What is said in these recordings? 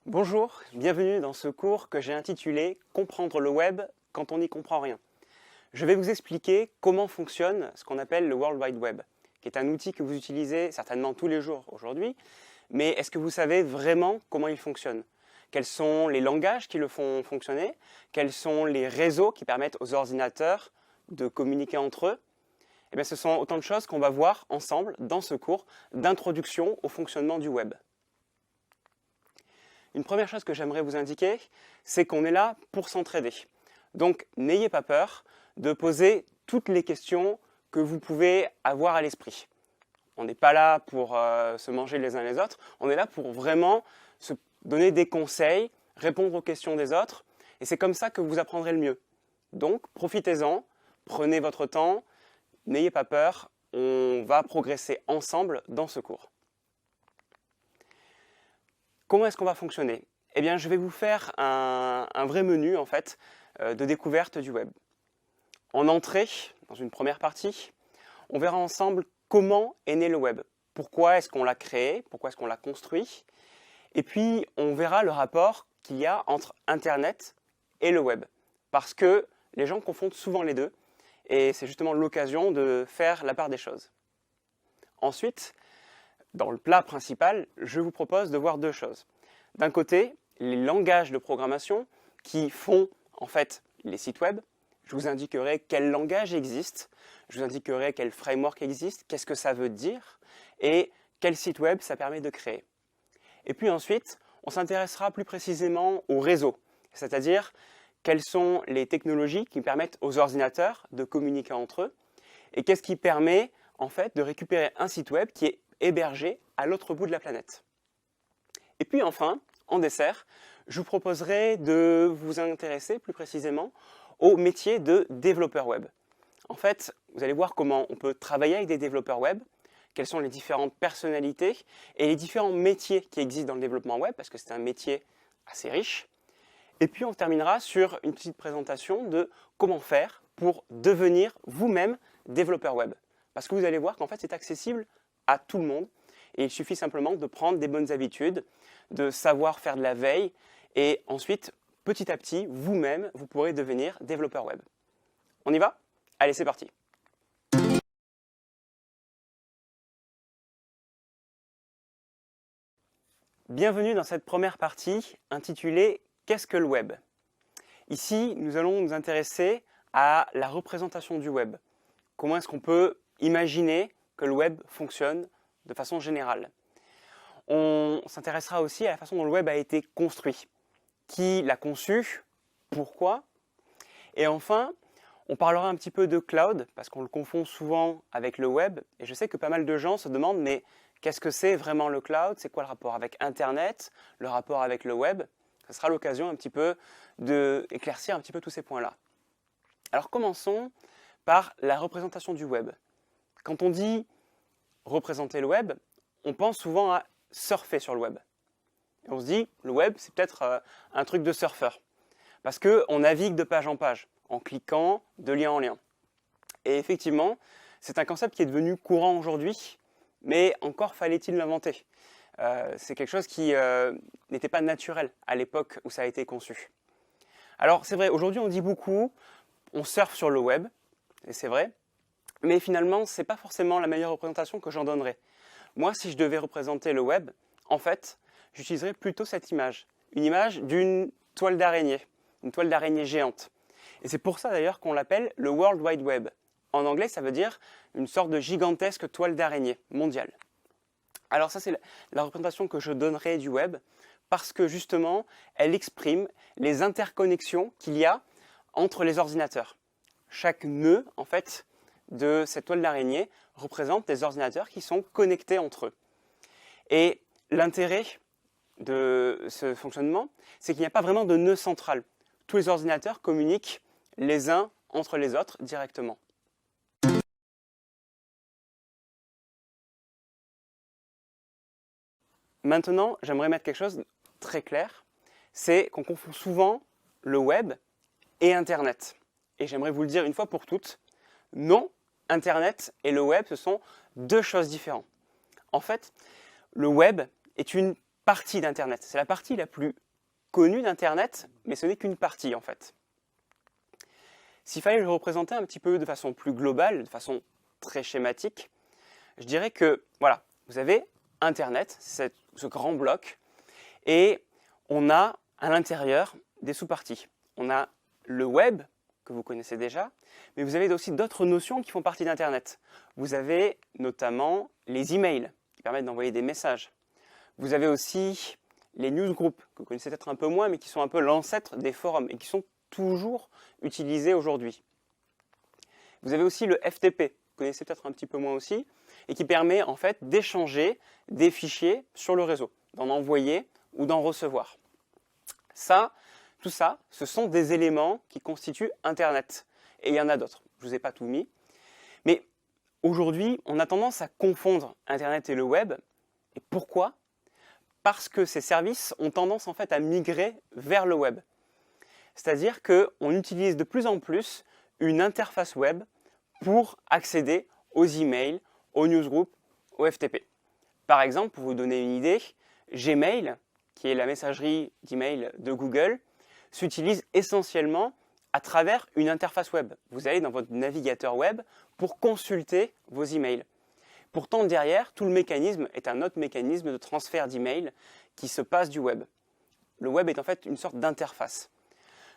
Bonjour, bienvenue dans ce cours que j'ai intitulé « Comprendre le web quand on n'y comprend rien ». Je vais vous expliquer comment fonctionne ce qu'on appelle le World Wide Web, qui est un outil que vous utilisez certainement tous les jours aujourd'hui, mais est-ce que vous savez vraiment comment il fonctionne? Quels sont les langages qui le font fonctionner? Quels sont les réseaux qui permettent aux ordinateurs de communiquer entre eux? Eh bien, ce sont autant de choses qu'on va voir ensemble dans ce cours d'introduction au fonctionnement du web. Une première chose que j'aimerais vous indiquer, c'est qu'on est là pour s'entraider. Donc, n'ayez pas peur de poser toutes les questions que vous pouvez avoir à l'esprit. On n'est pas là pour se manger les uns les autres, on est là pour vraiment se donner des conseils, répondre aux questions des autres, et c'est comme ça que vous apprendrez le mieux. Donc, profitez-en, prenez votre temps, n'ayez pas peur, on va progresser ensemble dans ce cours. Comment est-ce qu'on va fonctionner? Eh bien, je vais vous faire un vrai menu en fait, de découverte du web. En entrée, dans une première partie, on verra ensemble comment est né le web. Pourquoi est-ce qu'on l'a créé? Pourquoi est-ce qu'on l'a construit? Et puis, on verra le rapport qu'il y a entre Internet et le web. Parce que les gens confondent souvent les deux. Et c'est justement l'occasion de faire la part des choses. Ensuite, dans le plat principal, je vous propose de voir deux choses. D'un côté, les langages de programmation qui font en fait les sites web. Je vous indiquerai quel langage existe, je vous indiquerai quel framework existe, qu'est-ce que ça veut dire et quel site web ça permet de créer. Et puis ensuite, on s'intéressera plus précisément au réseau, c'est-à-dire quelles sont les technologies qui permettent aux ordinateurs de communiquer entre eux et qu'est-ce qui permet en fait de récupérer un site web qui est hébergé à l'autre bout de la planète. Et puis enfin, en dessert, je vous proposerai de vous intéresser plus précisément au métier de développeur web. En fait, vous allez voir comment on peut travailler avec des développeurs web, quelles sont les différentes personnalités et les différents métiers qui existent dans le développement web, parce que c'est un métier assez riche. Et puis on terminera sur une petite présentation de comment faire pour devenir vous-même développeur web. Parce que vous allez voir qu'en fait c'est accessible à tout le monde et il suffit simplement de prendre des bonnes habitudes, de savoir faire de la veille et ensuite, petit à petit, vous-même, vous pourrez devenir développeur web. On y va? Allez, c'est parti! Bienvenue dans cette première partie intitulée « Qu'est-ce que le web ?» Ici, nous allons nous intéresser à la représentation du web. Comment est-ce qu'on peut imaginer que le web fonctionne de façon générale. On s'intéressera aussi à la façon dont le web a été construit. Qui l'a conçu? Pourquoi? Et enfin, on parlera un petit peu de cloud, parce qu'on le confond souvent avec le web. Et je sais que pas mal de gens se demandent, mais qu'est-ce que c'est vraiment le cloud? C'est quoi le rapport avec Internet? Le rapport avec le web? Ce sera l'occasion un petit peu d'éclaircir un petit peu tous ces points-là. Alors commençons par la représentation du web. Quand on dit représenter le web, on pense souvent à surfer sur le web. Et on se dit, le web, c'est peut-être un truc de surfeur. Parce qu'on navigue de page en page, en cliquant de lien en lien. Et effectivement, c'est un concept qui est devenu courant aujourd'hui, mais encore fallait-il l'inventer. C'est quelque chose qui n'était pas naturel à l'époque où ça a été conçu. Alors c'est vrai, aujourd'hui on dit beaucoup, on surfe sur le web, et c'est vrai, mais finalement, ce n'est pas forcément la meilleure représentation que j'en donnerais. Moi, si je devais représenter le web, en fait, j'utiliserais plutôt cette image. Une image d'une toile d'araignée, une toile d'araignée géante. Et c'est pour ça d'ailleurs qu'on l'appelle le World Wide Web. En anglais, ça veut dire une sorte de gigantesque toile d'araignée mondiale. Alors ça, c'est la représentation que je donnerais du web, parce que justement, elle exprime les interconnexions qu'il y a entre les ordinateurs. Chaque nœud, en fait, de cette toile d'araignée représente des ordinateurs qui sont connectés entre eux. Et l'intérêt de ce fonctionnement, c'est qu'il n'y a pas vraiment de nœud central. Tous les ordinateurs communiquent les uns entre les autres directement. Maintenant, j'aimerais mettre quelque chose de très clair, c'est qu'on confond souvent le web et Internet. Et j'aimerais vous le dire une fois pour toutes, non, Internet et le web, ce sont deux choses différentes. En fait, le web est une partie d'Internet. C'est la partie la plus connue d'Internet, mais ce n'est qu'une partie en fait. S'il fallait le représenter un petit peu de façon plus globale, de façon très schématique, je dirais que voilà, vous avez Internet, ce grand bloc, et on a à l'intérieur des sous-parties. On a le web, que vous connaissez déjà, mais vous avez aussi d'autres notions qui font partie d'Internet. Vous avez notamment les emails, qui permettent d'envoyer des messages. Vous avez aussi les newsgroups, que vous connaissez peut-être un peu moins, mais qui sont un peu l'ancêtre des forums, et qui sont toujours utilisés aujourd'hui. Vous avez aussi le FTP, que vous connaissez peut-être un petit peu moins aussi, et qui permet en fait d'échanger des fichiers sur le réseau, d'en envoyer ou d'en recevoir. Tout ça, ce sont des éléments qui constituent Internet. Et il y en a d'autres. Je ne vous ai pas tout mis. Mais aujourd'hui, on a tendance à confondre Internet et le web. Et pourquoi? Parce que ces services ont tendance en fait à migrer vers le web. C'est-à-dire qu'on utilise de plus en plus une interface web pour accéder aux emails, aux newsgroups, au FTP. Par exemple, pour vous donner une idée, Gmail, qui est la messagerie d'email de Google, s'utilise essentiellement à travers une interface web. Vous allez dans votre navigateur web pour consulter vos emails. Pourtant, derrière, tout le mécanisme est un autre mécanisme de transfert d'emails qui se passe du web. Le web est en fait une sorte d'interface.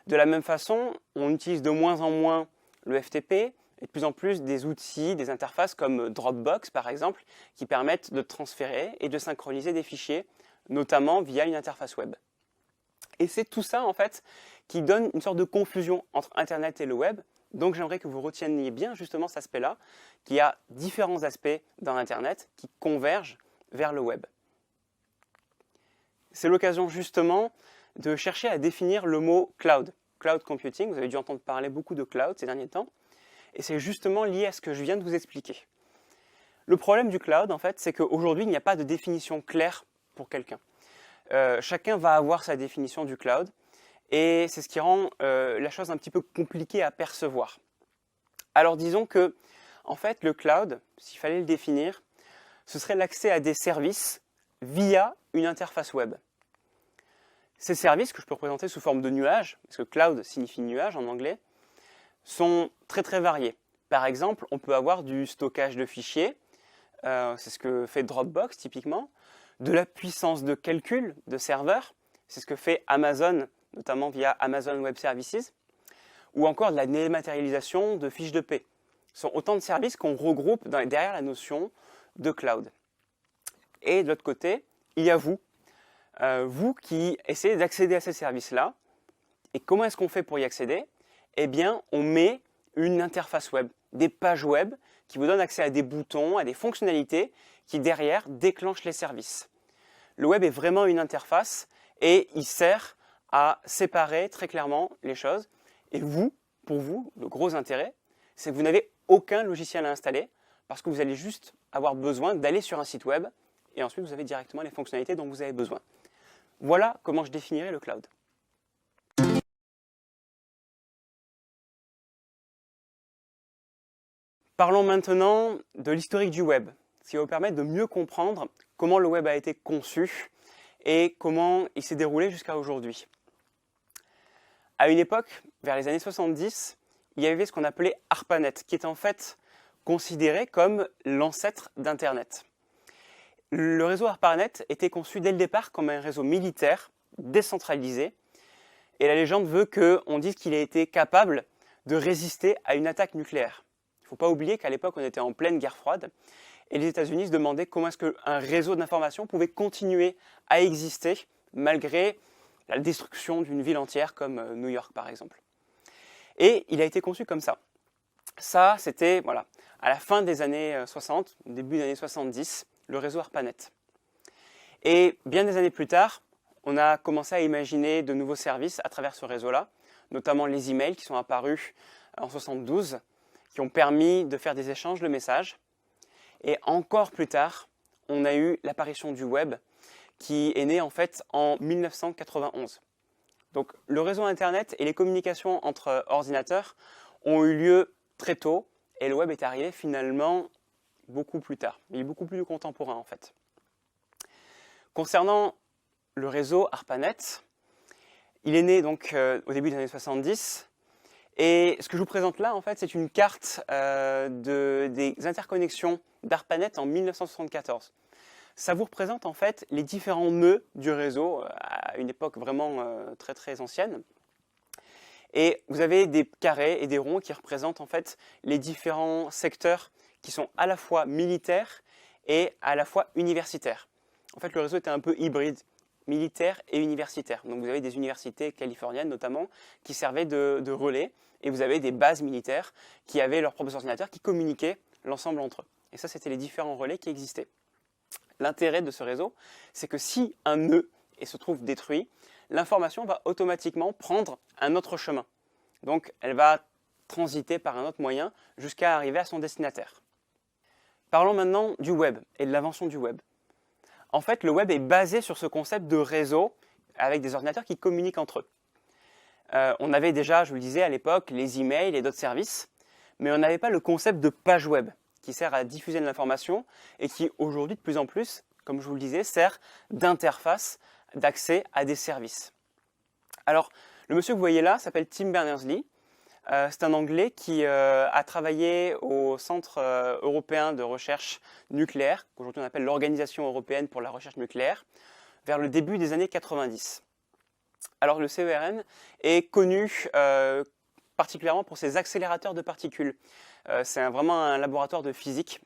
De la même façon, on utilise de moins en moins le FTP et de plus en plus des outils, des interfaces comme Dropbox par exemple, qui permettent de transférer et de synchroniser des fichiers, notamment via une interface web. Et c'est tout ça en fait qui donne une sorte de confusion entre Internet et le web. Donc j'aimerais que vous retieniez bien justement cet aspect-là, qu'il y a différents aspects dans Internet qui convergent vers le web. C'est l'occasion justement de chercher à définir le mot cloud. Cloud computing, vous avez dû entendre parler beaucoup de cloud ces derniers temps, et c'est justement lié à ce que je viens de vous expliquer. Le problème du cloud, en fait, c'est qu'aujourd'hui, il n'y a pas de définition claire pour quelqu'un. Chacun va avoir sa définition du cloud, et c'est ce qui rend la chose un petit peu compliquée à percevoir. Alors disons que, en fait, le cloud, s'il fallait le définir, ce serait l'accès à des services via une interface web. Ces services, que je peux représenter sous forme de nuages, parce que cloud signifie nuage en anglais, sont très très variés. Par exemple, on peut avoir du stockage de fichiers, c'est ce que fait Dropbox typiquement, de la puissance de calcul de serveurs, c'est ce que fait Amazon, notamment via Amazon Web Services, ou encore de la dématérialisation de fiches de paie. Ce sont autant de services qu'on regroupe derrière la notion de cloud. Et de l'autre côté, il y a vous. Vous qui essayez d'accéder à ces services-là. Et comment est-ce qu'on fait pour y accéder? Eh bien, on met une interface web, des pages web qui vous donnent accès à des boutons, à des fonctionnalités qui derrière déclenchent les services. Le web est vraiment une interface et il sert à séparer très clairement les choses. Et vous, pour vous, le gros intérêt, c'est que vous n'avez aucun logiciel à installer parce que vous allez juste avoir besoin d'aller sur un site web et ensuite vous avez directement les fonctionnalités dont vous avez besoin. Voilà comment je définirais le cloud. Parlons maintenant de l'historique du web, ce qui va vous permettre de mieux comprendre comment le web a été conçu et comment il s'est déroulé jusqu'à aujourd'hui. À une époque, vers les années 70, il y avait ce qu'on appelait ARPANET, qui est en fait considéré comme l'ancêtre d'Internet. Le réseau ARPANET était conçu dès le départ comme un réseau militaire décentralisé, et la légende veut qu'on dise qu'il a été capable de résister à une attaque nucléaire. Il ne faut pas oublier qu'à l'époque, on était en pleine guerre froide, et les États-Unis se demandaient comment est-ce qu'un réseau d'information pouvait continuer à exister malgré la destruction d'une ville entière comme New York par exemple. Et il a été conçu comme ça. Ça, c'était à la fin des années 60, début des années 70, le réseau ARPANET. Et bien des années plus tard, on a commencé à imaginer de nouveaux services à travers ce réseau-là, notamment les emails qui sont apparus en 72, qui ont permis de faire des échanges de messages. Et encore plus tard, on a eu l'apparition du web qui est né en fait en 1991. Donc le réseau Internet et les communications entre ordinateurs ont eu lieu très tôt et le web est arrivé finalement beaucoup plus tard. Il est beaucoup plus contemporain en fait. Concernant le réseau ARPANET. Il est né donc au début des années 70. Et ce que je vous présente là, en fait, c'est une carte des interconnexions d'ARPANET en 1974. Ça vous représente en fait les différents nœuds du réseau à une époque vraiment très très ancienne. Et vous avez des carrés et des ronds qui représentent en fait les différents secteurs qui sont à la fois militaires et à la fois universitaires. En fait, le réseau était un peu hybride, militaire et universitaire. Donc vous avez des universités californiennes notamment qui servaient de relais, et vous avez des bases militaires qui avaient leurs propres ordinateurs qui communiquaient l'ensemble entre eux. Et ça, c'était les différents relais qui existaient. L'intérêt de ce réseau, c'est que si un nœud se trouve détruit, l'information va automatiquement prendre un autre chemin. Donc elle va transiter par un autre moyen jusqu'à arriver à son destinataire. Parlons maintenant du web et de l'invention du web. En fait, le web est basé sur ce concept de réseau avec des ordinateurs qui communiquent entre eux. On avait déjà, je vous le disais à l'époque, les emails et d'autres services, mais on n'avait pas le concept de page web qui sert à diffuser de l'information et qui aujourd'hui de plus en plus, comme je vous le disais, sert d'interface d'accès à des services. Alors, le monsieur que vous voyez là s'appelle Tim Berners-Lee. C'est un Anglais qui a travaillé au Centre européen de recherche nucléaire, qu'aujourd'hui on appelle l'Organisation européenne pour la recherche nucléaire, vers le début des années 90. Alors le CERN est connu particulièrement pour ses accélérateurs de particules. C'est vraiment un laboratoire de physique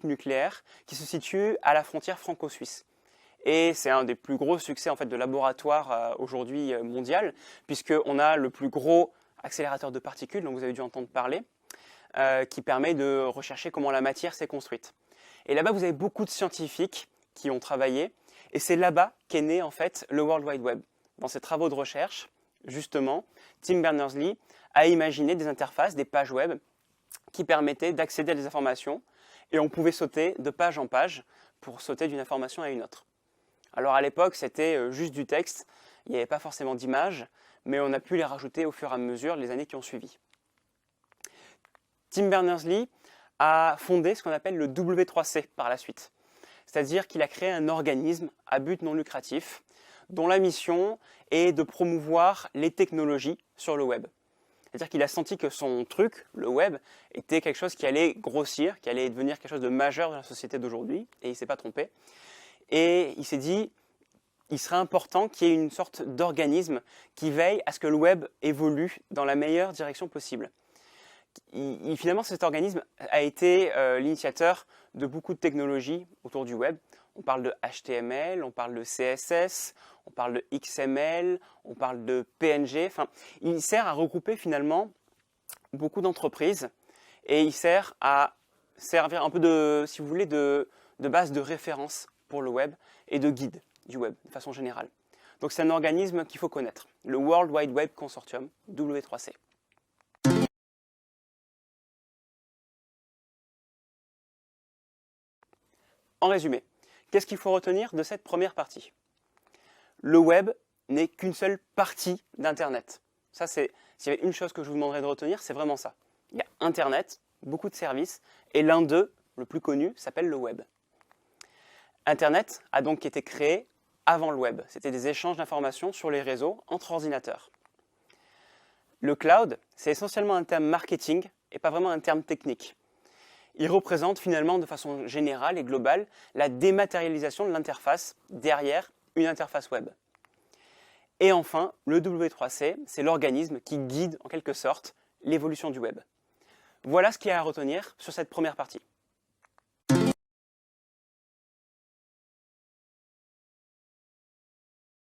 nucléaire, qui se situe à la frontière franco-suisse. Et c'est un des plus gros succès en fait, de laboratoire aujourd'hui mondial, puisqu'on a le plus gros accélérateur de particules, dont vous avez dû entendre parler, qui permet de rechercher comment la matière s'est construite. Et là-bas, vous avez beaucoup de scientifiques qui ont travaillé, et c'est là-bas qu'est né en fait le World Wide Web. Dans ses travaux de recherche, justement, Tim Berners-Lee a imaginé des interfaces, des pages web, qui permettaient d'accéder à des informations, et on pouvait sauter de page en page pour sauter d'une information à une autre. Alors à l'époque, c'était juste du texte, il n'y avait pas forcément d'images, mais on a pu les rajouter au fur et à mesure les années qui ont suivi. Tim Berners-Lee a fondé ce qu'on appelle le W3C par la suite. C'est-à-dire qu'il a créé un organisme à but non lucratif dont la mission est de promouvoir les technologies sur le web. C'est-à-dire qu'il a senti que son truc, le web, était quelque chose qui allait grossir, qui allait devenir quelque chose de majeur dans la société d'aujourd'hui, et il ne s'est pas trompé. Et il s'est dit, il serait important qu'il y ait une sorte d'organisme qui veille à ce que le web évolue dans la meilleure direction possible. Finalement, cet organisme a été l'initiateur de beaucoup de technologies autour du web. On parle de HTML, on parle de CSS, on parle de XML, on parle de PNG. Enfin, il sert à regrouper finalement beaucoup d'entreprises et il sert à servir un peu de, si vous voulez, de base de référence pour le web et de guide du web de façon générale. Donc c'est un organisme qu'il faut connaître, le World Wide Web Consortium, W3C. En résumé, qu'est-ce qu'il faut retenir de cette première partie? Le web n'est qu'une seule partie d'Internet. Ça, s'il y avait une chose que je vous demanderais de retenir, c'est vraiment ça. Il y a Internet, beaucoup de services, et l'un d'eux, le plus connu, s'appelle le web. Internet a donc été créé avant le web. C'était des échanges d'informations sur les réseaux entre ordinateurs. Le cloud, c'est essentiellement un terme marketing et pas vraiment un terme technique. Il représente finalement de façon générale et globale la dématérialisation de l'interface derrière une interface web. Et enfin, le W3C, c'est l'organisme qui guide en quelque sorte l'évolution du web. Voilà ce qu'il y a à retenir sur cette première partie.